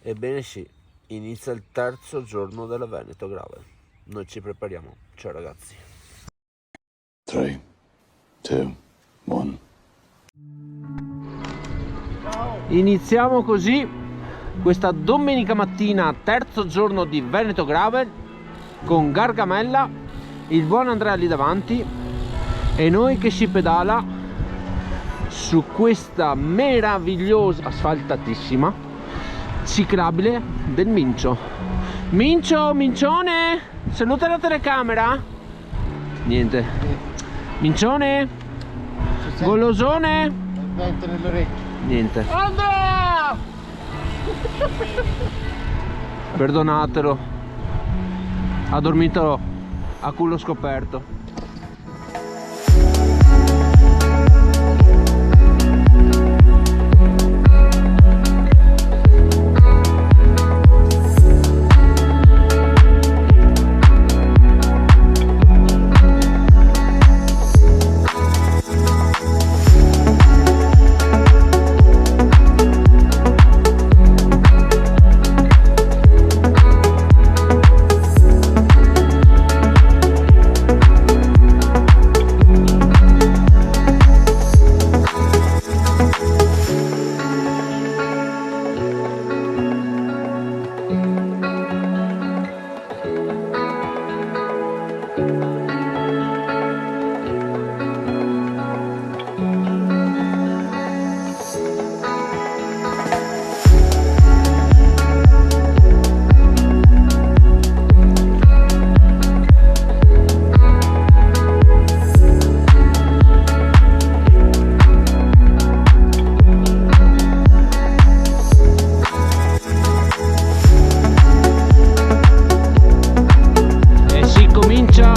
Ebbene sì, inizia il terzo giorno della Veneto Gravel. Noi ci prepariamo. Ciao ragazzi. 3, 2, 1. Iniziamo così questa domenica mattina, terzo giorno di Veneto Gravel, con Gargamella, il buon Andrea lì davanti e noi che si pedala su questa meravigliosa asfaltatissima ciclabile del Mincio. Mincione, saluta la telecamera. Niente. Mincione, golosone. Vento nell'orecchio. Niente. Andrea! Perdonatelo, ha dormito a culo scoperto.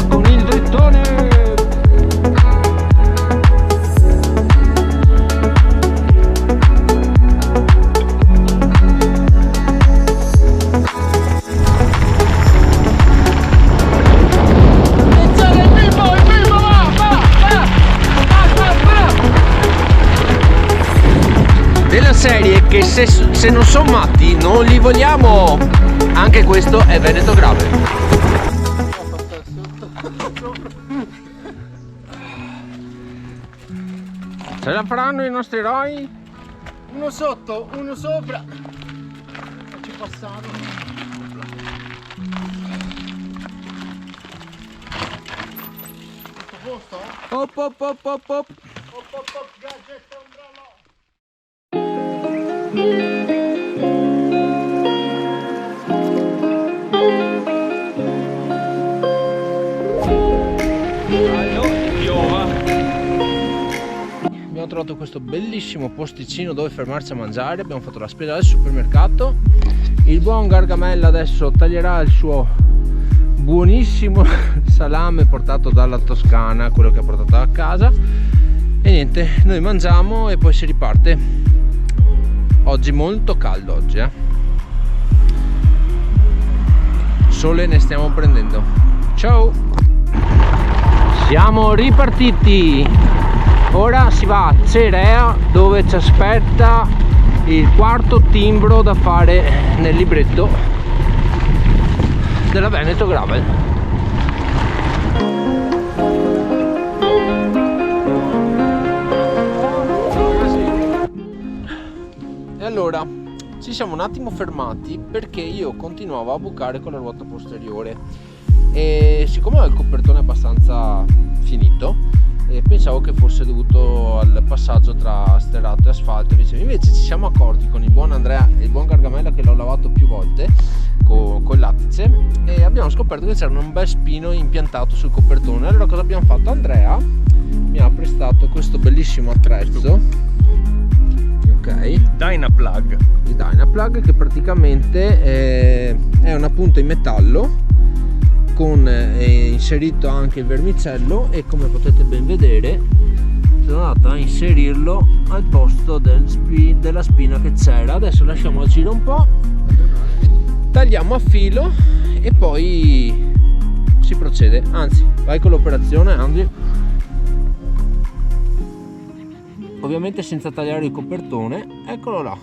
Con il drittone. Della serie che se non sono matti non li vogliamo. Anche questo è Veneto Gravel. Ce la faranno i nostri eroi? Uno sotto, uno sopra. Ci passato. Tutto a posto? Op op op op op. Gadget ombrello. Abbiamo trovato questo bellissimo posticino dove fermarci a mangiare. Abbiamo fatto la spesa al supermercato. Il buon Gargamella adesso taglierà il suo buonissimo salame portato dalla Toscana, quello che ha portato a casa, e niente, noi mangiamo e poi si riparte. Oggi molto caldo oggi, Sole ne stiamo prendendo. Ciao, siamo ripartiti. Ora si va a Cerea, dove ci aspetta il quarto timbro da fare nel libretto della Veneto Gravel. E allora ci siamo un attimo fermati perché io continuavo a bucare con la ruota posteriore e siccome ho il copertone abbastanza finito e pensavo che fosse dovuto al passaggio tra sterrato e asfalto, invece ci siamo accorti con il buon Andrea e il buon Gargamella, che l'ho lavato più volte con il lattice, e abbiamo scoperto che c'era un bel spino impiantato sul copertone. Allora cosa abbiamo fatto? Andrea mi ha prestato questo bellissimo attrezzo, ok, Dynaplug. il Dynaplug, che praticamente è una punta in metallo con inserito anche il vermicello, e come potete ben vedere sono andato a inserirlo al posto della spina che c'era. Adesso lasciamo agire un po', tagliamo a filo e poi si procede. Anzi, vai con l'operazione, Andy. Ovviamente senza tagliare il copertone, eccolo là.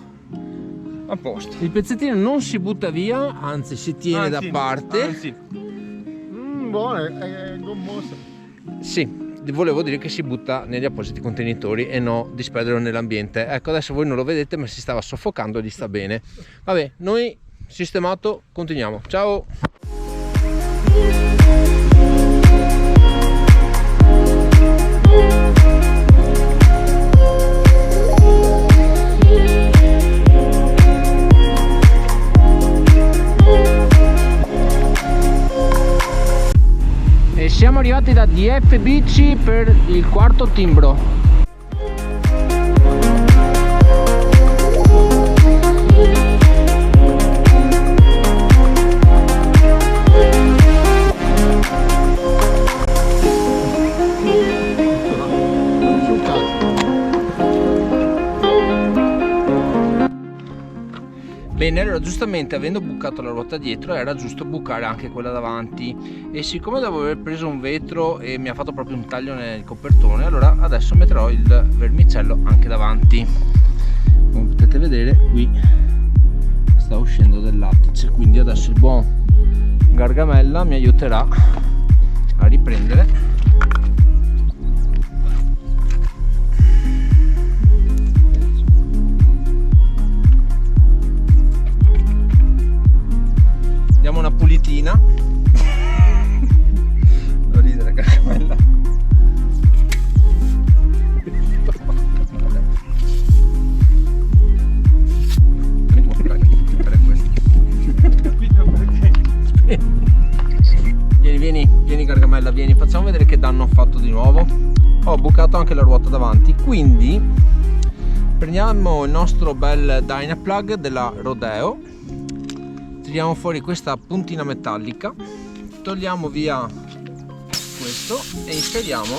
A posto. Il pezzettino non si butta via, anzi si tiene da parte. Anzi, Buono, è gommoso. Sì, volevo dire che si butta negli appositi contenitori e no disperderlo nell'ambiente. Ecco, adesso voi non lo vedete, ma si stava soffocando e gli sta bene. Vabbè, noi sistemato, continuiamo. Ciao! E siamo arrivati da DF Bici per il quarto timbro. Bene, allora giustamente avendo bucato la ruota dietro era giusto bucare anche quella davanti, e siccome dopo aver preso un vetro e mi ha fatto proprio un taglio nel copertone, allora adesso metterò il vermicello anche davanti. Come potete vedere qui sta uscendo del lattice, quindi adesso il buon Gargamella mi aiuterà a riprendere. Diamo una pulitina. Non ridere, Gargamella. Vieni Gargamella, vieni, facciamo vedere che danno ho fatto di nuovo. Ho bucato anche la ruota davanti, quindi prendiamo il nostro bel Dynaplug della Rodeo, tiriamo fuori questa puntina metallica, togliamo via questo e inseriamo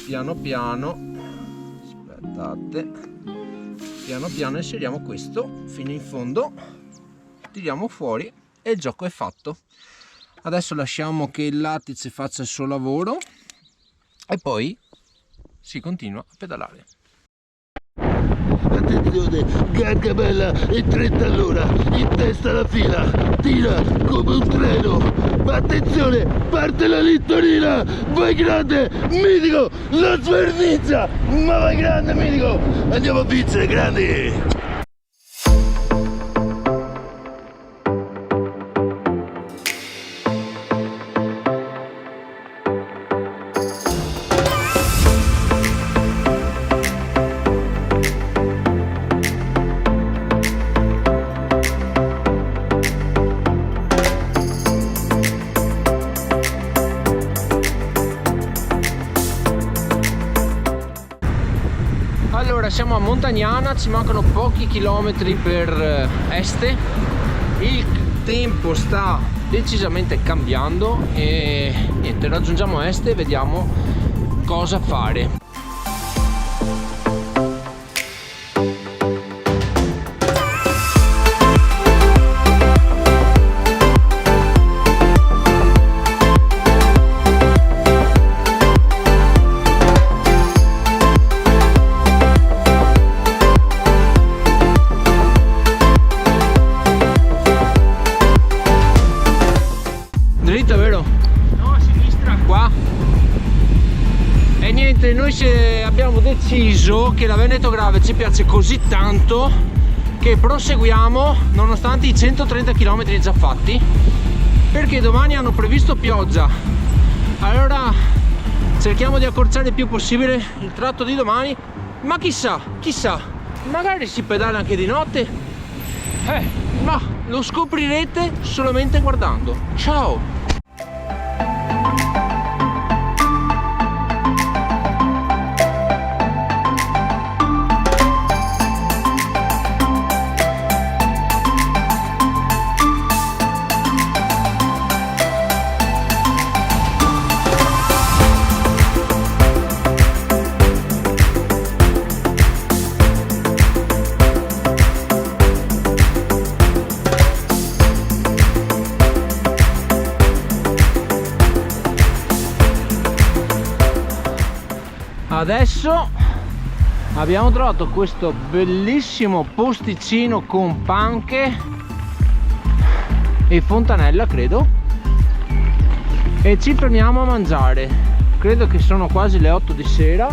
piano piano, aspettate, piano piano inseriamo questo fino in fondo, tiriamo fuori e il gioco è fatto. Adesso lasciamo che il lattice faccia il suo lavoro e poi si continua a pedalare. Attenzione, Gargamella è 30 all'ora, in testa alla fila, tira come un treno. Attenzione, parte la littorina, vai grande, mitico, la svernizza, ma vai grande, mitico, andiamo a vincere, grandi! Allora siamo a Montagnana, ci mancano pochi chilometri per Este, il tempo sta decisamente cambiando e niente, raggiungiamo Este e vediamo cosa fare. Dritta, vero? no, a sinistra. Qua? E niente, noi abbiamo deciso che la Veneto Grave ci piace così tanto che proseguiamo nonostante i 130 km già fatti, perché domani hanno previsto pioggia. Allora cerchiamo di accorciare il più possibile il tratto di domani, ma chissà, magari si pedala anche di notte, ma lo scoprirete solamente guardando. Ciao! Adesso Abbiamo trovato questo bellissimo posticino con panche e fontanella, credo, e ci fermiamo a mangiare. Credo che sono quasi le 8 di sera,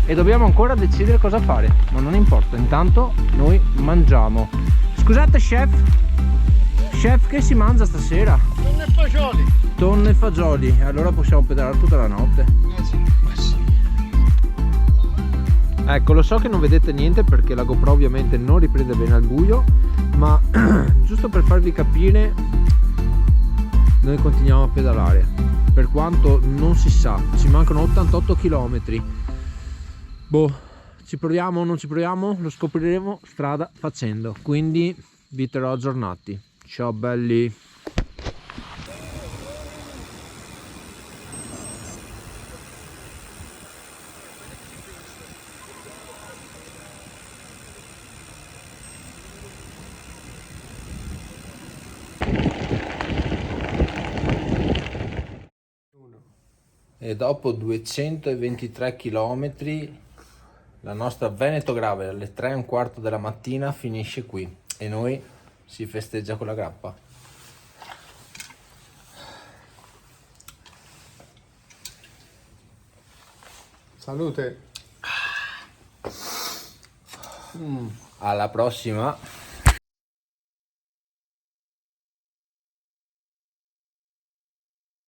e dobbiamo ancora decidere cosa fare, ma non importa, intanto noi mangiamo. Scusate chef, che si mangia stasera? Tonno e fagioli. Tonno e fagioli. Allora possiamo pedalare tutta la notte. Sì. Ecco, lo so che non vedete niente perché la GoPro ovviamente non riprende bene al buio, ma giusto per farvi capire, noi continuiamo a pedalare, per quanto non si sa, ci mancano 88 km. Boh, ci proviamo o non ci proviamo? Lo scopriremo strada facendo, quindi vi terrò aggiornati. Ciao belli! E dopo 223 km la nostra Veneto Gravel alle 3:15 della mattina finisce qui e noi si festeggia con la grappa. Salute. Alla prossima.